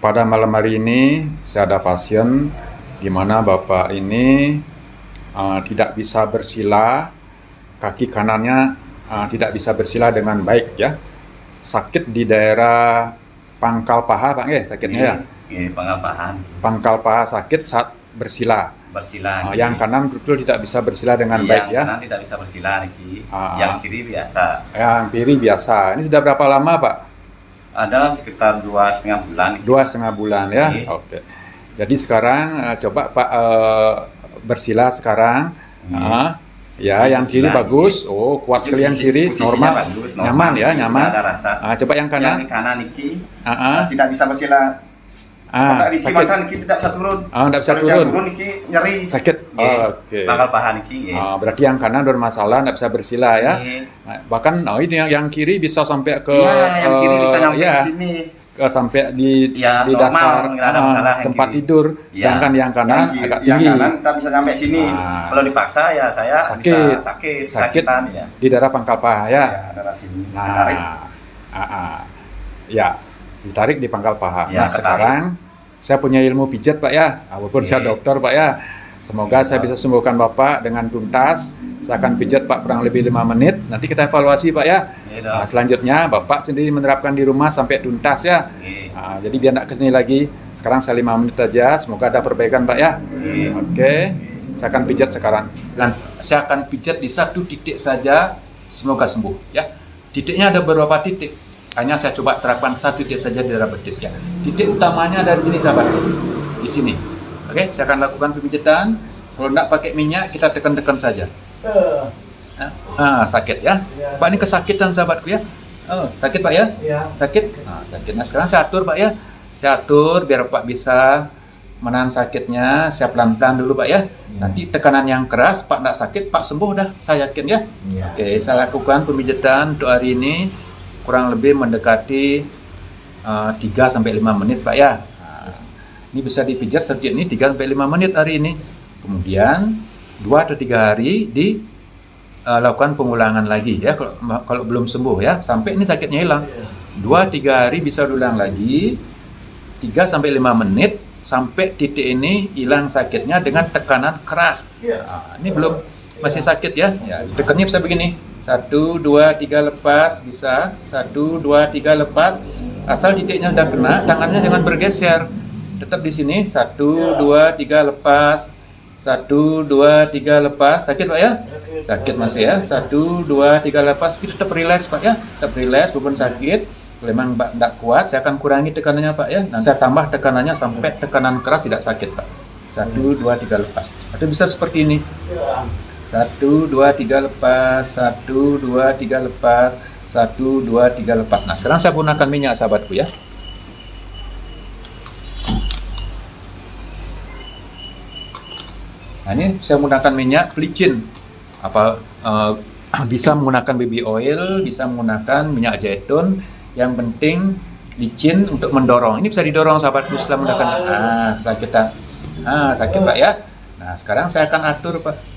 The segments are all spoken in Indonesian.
Pada malam hari ini saya ada pasien di mana bapak ini tidak bisa bersila, kaki kanannya tidak bisa bersila dengan baik ya. Sakit di daerah pangkal paha Pak sakitnya ya. Pangkal paha. Pangkal paha sakit saat bersila. Yang kanan betul tidak bisa bersila dengan baik ya. Yang kanan tidak bisa bersila lagi. Yang kiri biasa. Yang kiri biasa. Ini sudah berapa lama Pak? Ada sekitar 2,5 bulan. 2,5 bulan ya. Oke. Jadi sekarang coba Pak bersila sekarang. Ya, yang kiri bagus. Oh, kuat sekali yang kiri, normal. Bagus, nyaman ya, nyaman. Ada rasa. Coba yang kanan. Yang kanan iki tidak bisa bersila. Sakit. Niki tidak bisa turun. Tidak bisa Kalau turun. turun niki nyeri. Sakit. Oke. Pangkal paha niki. Berarti yang kanan bermasalah, tidak bisa bersila ya. Bahkan ini yang kiri bisa sampai ke yang kiri bisa sampai sini. Sampai di dasar tempat tidur, sedangkan yang kanan agak tinggi. Yang kanan kita bisa sampai sini. Kalau dipaksa ya saya bisa sakit ya. Di daerah pangkal paha ya. Daerah sini. Ya, ditarik di pangkal paha. Ya, sekarang saya punya ilmu pijat Pak ya, walaupun saya dokter Pak ya. Semoga saya bisa sembuhkan Bapak dengan tuntas. Saya akan pijat Pak kurang lebih 5 menit. Nanti kita evaluasi Pak ya. Selanjutnya Bapak sendiri menerapkan di rumah sampai tuntas ya. Jadi biar tidak kesini lagi. Sekarang saya 5 menit aja. Semoga ada perbaikan Pak ya. Oke. Saya akan pijat sekarang. Dan saya akan pijat di 1 titik saja. Semoga sembuh ya. Titiknya ada beberapa titik. Hanya saya coba terapkan 1 titik saja di daerah betis ya. Titik utamanya dari sini sahabat. Di sini. Oke, saya akan lakukan pemijatan. Kalau tidak pakai minyak, kita tekan-tekan saja. Sakit ya. Pak ini kesakitan sahabatku ya. Sakit Pak ya? Sakit? Sakit. Nah sekarang saya atur Pak ya. Saya atur biar Pak bisa menahan sakitnya. Saya pelan-pelan dulu Pak ya. Nanti tekanan yang keras, Pak tidak sakit, Pak sembuh dah. Saya yakin ya. Oke, saya lakukan pemijatan untuk hari ini kurang lebih mendekati 3-5 menit Pak ya. Ini bisa dipijat setiap ini 3-5 menit hari ini. Kemudian 2 atau 3 hari lakukan pengulangan lagi ya kalau belum sembuh ya, sampai ini sakitnya hilang. 2-3 hari bisa diulang lagi 3-5 menit sampai titik ini hilang sakitnya dengan tekanan keras. Ini belum masih sakit ya. Tekannya bisa begini. 1, 2, 3 lepas bisa. 1, 2, 3 lepas. Asal titiknya sudah kena, tangannya jangan bergeser. Tetap di sini. 1, 2, 3 lepas. 1, 2, 3 lepas. Sakit Pak ya? Sakit masih ya. 1, 2, 3 lepas. Tapi tetap relax Pak ya. Tetap relax walaupun sakit. Kalau memang tidak kuat, saya akan kurangi tekanannya Pak ya. Nanti saya tambah tekanannya sampai tekanan keras tidak sakit Pak. 1, 2, 3 lepas. Atau bisa seperti ini. 1, 2, 3 lepas. 1, 2, 3 lepas. 1, 2, 3 lepas. Nah sekarang saya gunakan minyak sahabatku ya. Nah ini saya menggunakan minyak pelicin. Bisa menggunakan baby oil, bisa menggunakan minyak zaitun. Yang penting licin untuk mendorong. Ini bisa didorong sahabatku setelah menggunakan. Sakit Pak ya. Nah sekarang saya akan atur Pak.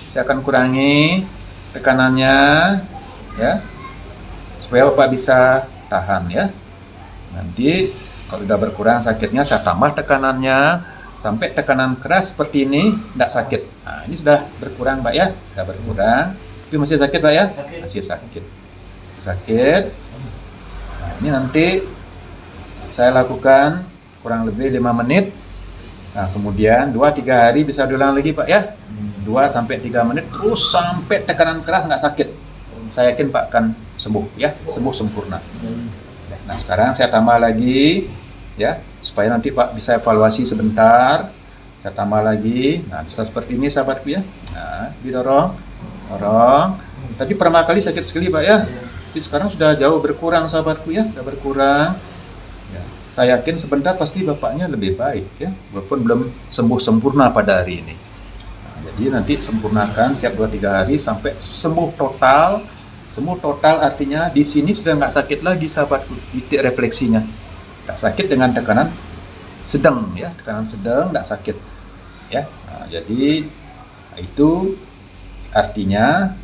Saya akan kurangi tekanannya ya, supaya Bapak bisa tahan ya. Nanti kalau sudah berkurang sakitnya, saya tambah tekanannya sampai tekanan keras seperti ini, tidak sakit. Nah ini sudah berkurang Pak ya, sudah berkurang. Tapi masih sakit Pak ya? Masih sakit. Nah ini nanti saya lakukan kurang lebih 5 menit. Nah kemudian 2-3 hari bisa diulang lagi Pak ya. 2-3 menit terus sampai tekanan keras nggak sakit. Saya yakin Pak akan sembuh ya, sembuh sempurna. Nah sekarang saya tambah lagi ya, supaya nanti Pak bisa evaluasi sebentar. Saya tambah lagi. Nah bisa seperti ini sahabatku ya. Nah didorong. Tadi pertama kali sakit sekali Pak ya. Tapi sekarang sudah jauh berkurang sahabatku ya, sudah berkurang ya. Saya yakin sebentar pasti Bapaknya lebih baik ya, walaupun belum sembuh sempurna pada hari ini. Jadi nanti sempurnakan siap 2-3 hari sampai sembuh total. Sembuh total artinya di sini sudah nggak sakit lagi sahabatku. Titik refleksinya nggak sakit dengan tekanan sedang ya, tekanan sedang nggak sakit ya. Nah, jadi itu artinya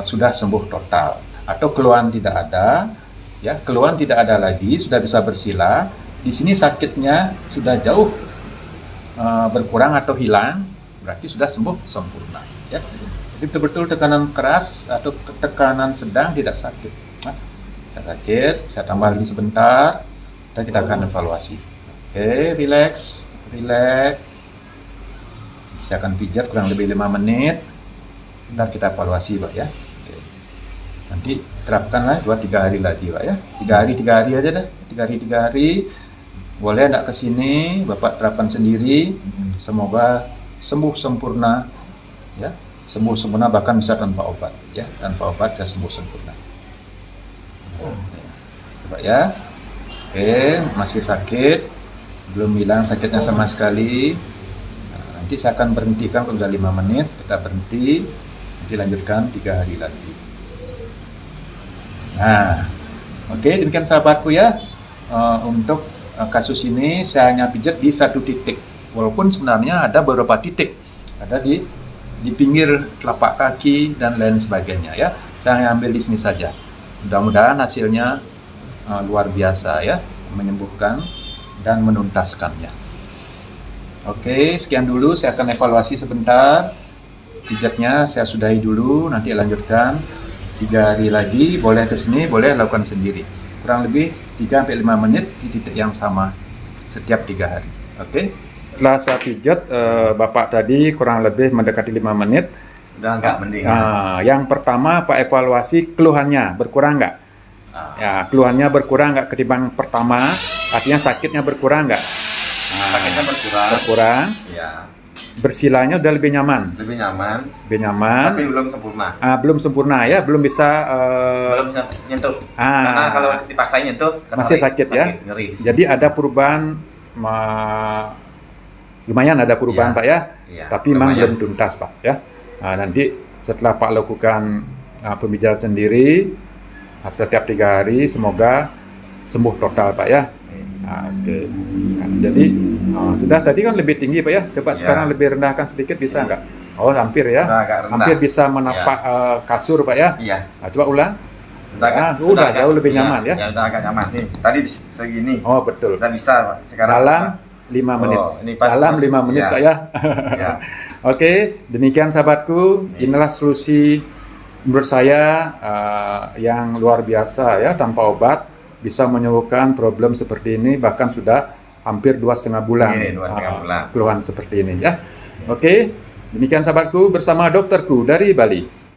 sudah sembuh total. Atau keluhan tidak ada ya, keluhan tidak ada lagi, sudah bisa bersila. di sini sakitnya sudah jauh berkurang atau hilang, berarti sudah sembuh sempurna. Ya. Jadi betul-betul tekanan keras atau tekanan sedang tidak sakit. Nah, tidak sakit, saya tambah lagi sebentar, dan kita akan evaluasi. Oke, relax. Saya akan pijat kurang lebih 5 menit. Ntar kita evaluasi, Pak ya. Oke. Nanti terapkanlah 2-3 hari lagi, Pak ya. 3 hari aja dah. 3 hari. Boleh enggak ke sini, Bapak terapkan sendiri. Semoga sembuh sempurna ya. Sembuh sempurna bahkan bisa tanpa obat ya. Tanpa obat bisa sembuh sempurna. Coba ya. Oke, masih sakit. Belum hilang sakitnya sama sekali. Nah, nanti saya akan berhentikan kalau sudah 5 menit, kita berhenti. Nanti lanjutkan 3 hari lagi. Nah, oke, demikian sahabatku ya. Untuk kasus ini saya hanya pijat di 1 titik, walaupun sebenarnya ada beberapa titik, ada di pinggir telapak kaki dan lain sebagainya ya. Saya ambil di sini saja. Mudah-mudahan hasilnya luar biasa ya, menyembuhkan dan menuntaskannya. Oke, sekian dulu, saya akan evaluasi sebentar. Pijatnya saya sudahi dulu, nanti lanjutkan 3 hari lagi. Boleh ke sini, boleh lakukan sendiri. Kurang lebih 3-5 menit di titik yang sama setiap 3 hari. Oke. Setelah saya pijat, Bapak tadi kurang lebih mendekati 5 menit. Udah agak mending. Yang pertama, Pak evaluasi keluhannya berkurang nggak? Ya, keluhannya berkurang nggak ketimbang pertama? Artinya sakitnya berkurang nggak? Sakitnya berkurang. Berkurang. Ya. Bersilanya udah lebih nyaman. Lebih nyaman. Lebih nyaman. Tapi belum sempurna. Belum sempurna ya, belum bisa. Belum bisa nyentuh. Karena kalau dipaksain nyentuh, masih sakit ya. Nyeri. Jadi ada perubahan, lumayan ada perubahan Pak ya. Tapi memang belum tuntas Pak ya. Nanti setelah Pak lakukan pembicaraan sendiri, setiap 3 hari semoga sembuh total Pak ya. Oke. Jadi sudah tadi kan lebih tinggi Pak ya. Coba sekarang lebih rendahkan sedikit bisa nggak? Oh hampir ya. Hampir bisa menapak kasur Pak ya. Iya. Coba ulang. Udah jauh lebih nyaman ya. Ya udah agak nyaman nih. Tadi segini. Oh betul. Udah bisa Pak. Sekarang dalam 5 menit. Ini pas, dalam 5 menit Pak ya. Ya. Oke, demikian sahabatku. Inilah solusi menurut saya yang luar biasa ya, tanpa obat bisa menyembuhkan problem seperti ini, bahkan sudah hampir 2,5 bulan, 2,5 bulan keluhan seperti ini ya. Oke, demikian sahabatku bersama dokterku dari Bali.